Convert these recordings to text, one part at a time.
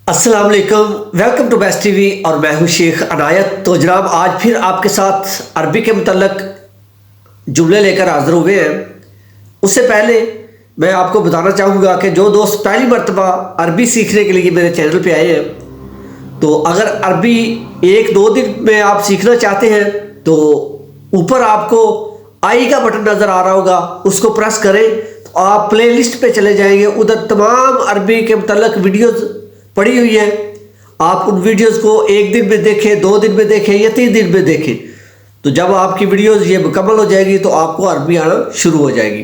अस्सलाम वालेकुम, welcome to best TV और मैं हूं शेख अनायत। तो जनाब आज फिर आपके साथ अरबी के मुतल्लक जुमले लेकर हाज़िर हुए हैं। उससे पहले मैं आपको बताना चाहूँगा कि जो दोस्त पहली मरतबा अरबी सीखने के लिए मेरे चैनल पे आए हैं, तो अगर अरबी एक दो दिन में आप सीखना चाहते हैं तो ऊपर आपको आई का बटन नज़र आ रहा होगा, उसको प्रेस करें तो आप प्ले लिस्ट पर चले जाएंगे। उधर तमाम अरबी के मुतल्लक वीडियोज़ पड़ी हुई है। आप उन वीडियोस को एक दिन में देखें, 2 दिन में देखें या 3 दिन में देखें, तो जब आपकी वीडियोस ये मुकम्मल हो जाएगी तो आपको अरबी आना शुरू हो जाएगी।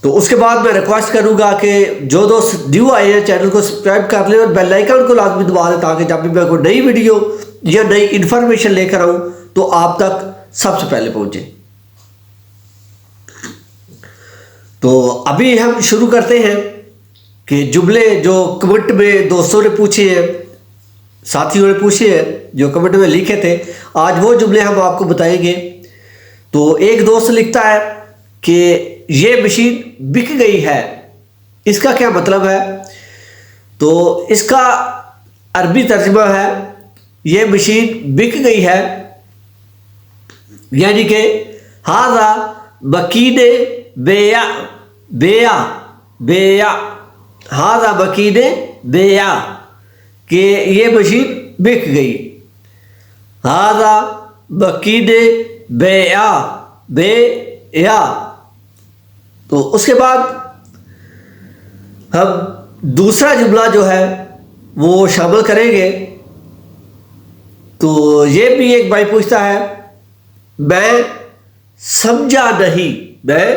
तो उसके बाद मैं रिक्वेस्ट करूंगा कि जो दोस्त न्यू आए हैं चैनल को सब्सक्राइब कर लें और बेल आइकन को लाजमी दबा दें, ताकि जब भी मैं कोई नई वीडियो या नई इन्फॉर्मेशन लेकर आऊँ तो आप तक सबसे पहले पहुँचे। तो अभी हम शुरू करते हैं कि जुमले जो कमेंट में दोस्तों ने पूछे हैं, साथियों ने पूछे हैं, जो कमेंट में लिखे थे, आज वो जुमले हम आपको बताएंगे। तो एक दोस्त लिखता है कि ये मशीन बिक गई है, इसका क्या मतलब है? तो इसका अरबी तर्जुमा है ये मशीन बिक गई है, यानी कि हाजा बकीने बेया बेया बेया हाजा बकीने बेया, कि ये मशीन बिक गई। हाजा बकीने बेया बेया। तो उसके बाद हम दूसरा जुमला जो है वो शामिल करेंगे। तो ये भी एक भाई पूछता है, मैं समझा नहीं, मैं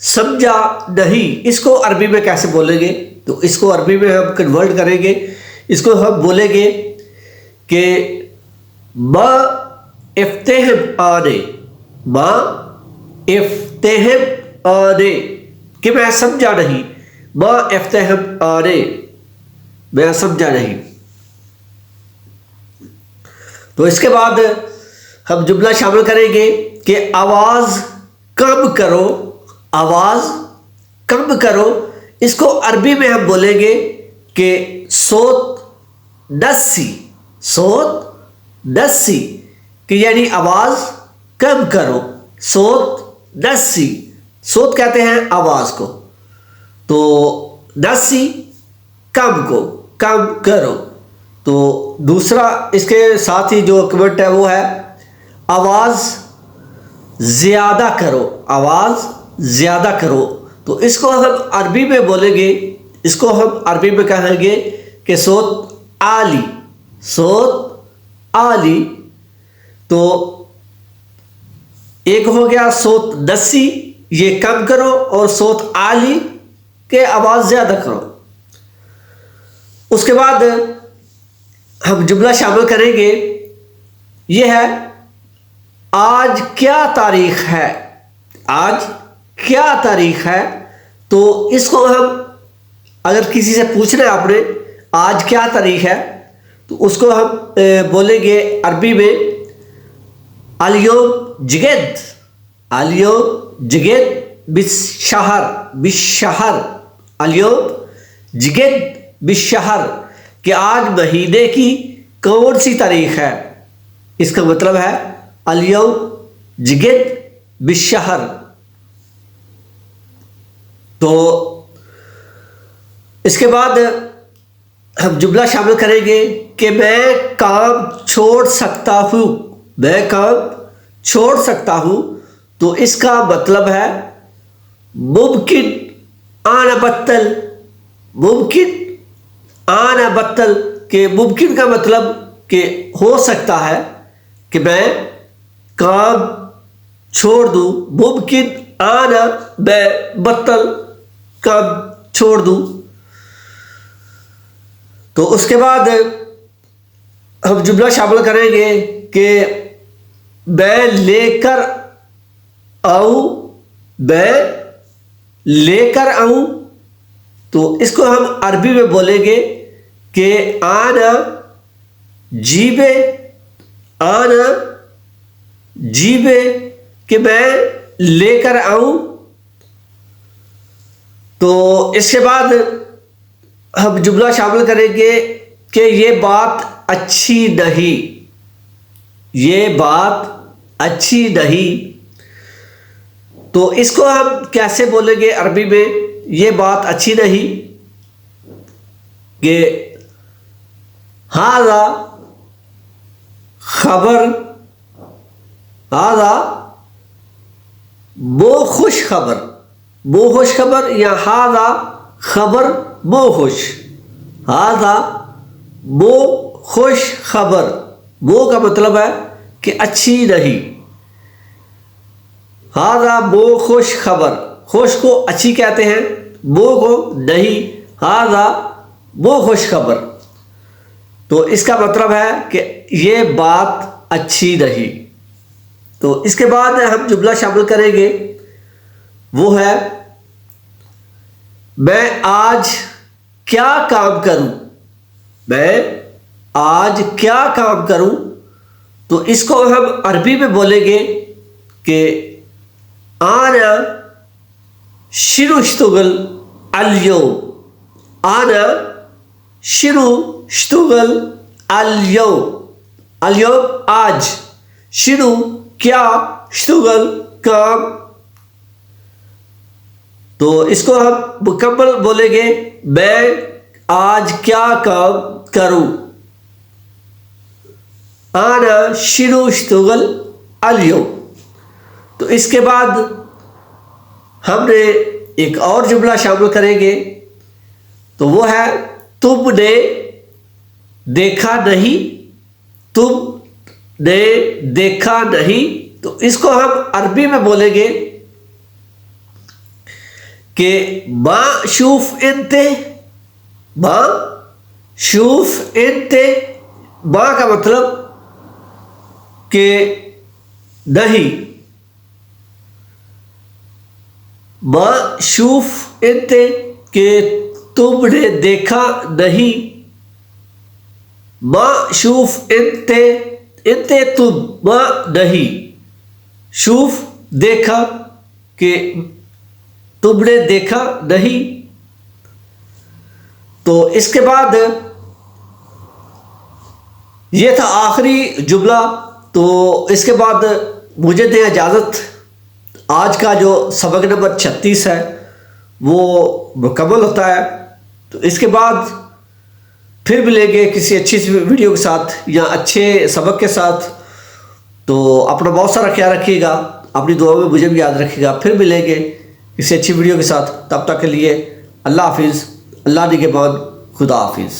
समझा नहीं, इसको अरबी में कैसे बोलेंगे? तो इसको अरबी में हम कन्वर्ट करेंगे, इसको हम बोलेंगे कि माँ इफ्तेहम आने, माँ इफ्तेहम आने, कि मैं समझा नहीं, माँ इफ्तेहम आने, मैं समझा नहीं। तो इसके बाद हम जुमला शामिल करेंगे कि आवाज़ कम करो, आवाज़ कम करो, इसको अरबी में हम बोलेंगे कि सोत दस्सी, सोत दस्सी, कि यानी आवाज़ कम करो, सोत दस्सी। सोत कहते हैं आवाज़ को, तो दस्सी कम को, कम करो। तो दूसरा इसके साथ ही जो कमेंट है वो है आवाज़ ज़्यादा करो, आवाज़ ज़्यादा करो। तो इसको हम अरबी में बोलेंगे, इसको हम अरबी में कहेंगे कि सोत आली, सोत आली। तो एक हो गया सोत दस्सी, ये कम करो, और सोत आली के आवाज़ ज़्यादा करो। उसके बाद हम जुमला शामिल करेंगे, ये है आज क्या तारीख है, आज क्या तारीख है। तो इसको हम अगर किसी से पूछना है आपने आज क्या तारीख है, तो उसको हम बोलेंगे अरबी में अल-यौम जगद, अल-यौम जगद बिश-शहर, बिश-शहर, अल-यौम जगद बिश-शहर, कि आज महीने की कौन सी तारीख है। इसका मतलब है अल-यौम जगद बिश-शहर। तो इसके बाद हम जुमला शामिल करेंगे कि मैं काम छोड़ सकता हूँ, मैं काम छोड़ सकता हूँ। तो इसका मतलब है मुमकिन आना बत्तल, मुमकिन आना बत्तल, के मुमकिन का मतलब कि हो सकता है कि मैं काम छोड़ दूँ, मुमकिन आना मैं बत्तल काम छोड़ दूँ। तो उसके बाद हम जुमला शामिल करेंगे कि मैं लेकर आऊँ, मैं लेकर आऊँ। तो इसको हम अरबी में बोलेंगे कि आना जीबे, आना जीबे, कि मैं लेकर आऊँ। तो इसके बाद हम जुमला शामिल करेंगे कि ये बात अच्छी नहीं, ये बात अच्छी नहीं। तो इसको हम कैसे बोलेंगे अरबी में, ये बात अच्छी नहीं, कि हाज़ा खबर, हाज़ा वो खुश खबर, वो खुश खबर, या हाज़ा खबर वो खुश, हाज़ा वो खुश खबर। वो का मतलब है कि अच्छी नहीं, हाज़ा वो खुश खबर, खुश को अच्छी कहते हैं, वो को नहीं, हाज़ा वो खुश खबर। तो इसका मतलब है कि ये बात अच्छी नहीं। तो इसके बाद हम जुमला शामिल करेंगे, वो है मैं आज क्या काम करूं, मैं आज क्या काम करूं। तो इसको हम अरबी में बोलेंगे कि आना शिरू श्तुगल अल-यौम, आना शिरू श्तुगल अल-यौम, अल-यौम आज, शिरू क्या, श्तुगल काम। तो इसको हम मुकम्मल बोलेंगे, मैं आज क्या काम करूं, आना शिरू श्तुगल अल-यौम। तो इसके बाद हमने एक और जुमला शामिल करेंगे, तो वो है तुमने देखा नहीं, तुमने देखा नहीं। तो इसको हम अरबी में बोलेंगे कि मा शूफ इंते, मा शूफ इंते। मा का मतलब कि नहीं, मा शूफ इंते कि तुमने देखा नहीं, मा शूफ इंते, इंते तुम, मा नहीं, शूफ देखा कि तुमने देखा नहीं। तो इसके बाद ये था आखिरी जुमला। तो इसके बाद मुझे दें इजाज़त, आज का जो सबक नंबर 36 है वो मुकम्मल होता है। तो इसके बाद फिर मिलेंगे किसी अच्छी सी वीडियो के साथ या अच्छे सबक के साथ। तो अपना बहुत सारा ख्याल रखिएगा, अपनी दुआ में मुझे भी याद रखिएगा। फिर मिलेंगे किसी अच्छी वीडियो के साथ, तब तक के लिए अल्लाह हाफिज़, अल्लाह निगहबान, खुदा हाफिज़।